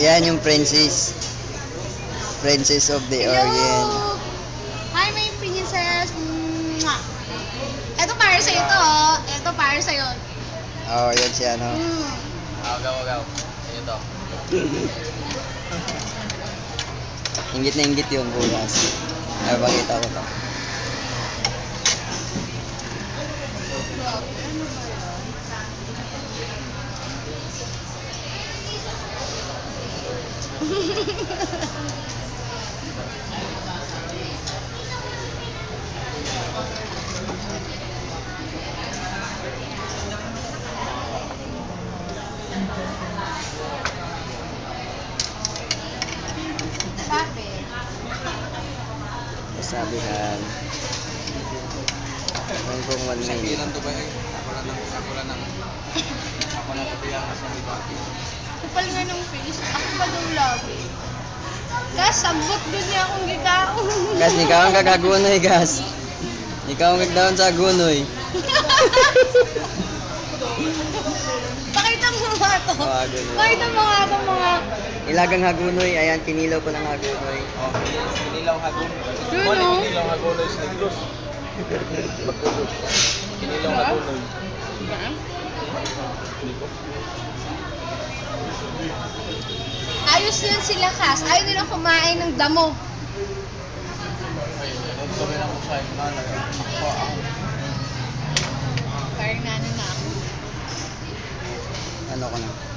Yan yung princess. Princess of the Orient. Hi, my princess. Mwah. Ito para sa'yo to, oh. Ito para sa'yo. Oh, yun siya, no? Agaw. Sa'yo to. Inggit na inggit yung bukas. Ay, bakita ko to. Sabi. Kasabihan. Ang kung 1 Isang minute. bilang to ba eh? Ako lang katiyan kasi may bati. Kupal nga ng face. Ako pa daw lagi. Gas, sagot doon niya akong gikaon. Gas, ikaw ang kagagunoy, gas. Ikaw ang kagdaon sa gunoy. Pakita mo nga to. Oh, hagunoy. Pakita mo nga to mga... Ilagang hagunoy. Ayan, kinilaw ko ng hagunoy. Oh, kinilaw hagon. Yun, oh. Kinilaw hagon is negros. Kinilaw hagon. Ayos yan sila, Kas. Ayaw nilang kumain ng damo. Ito rin ako sa ina na. Parang nano na ako. Ano ko na?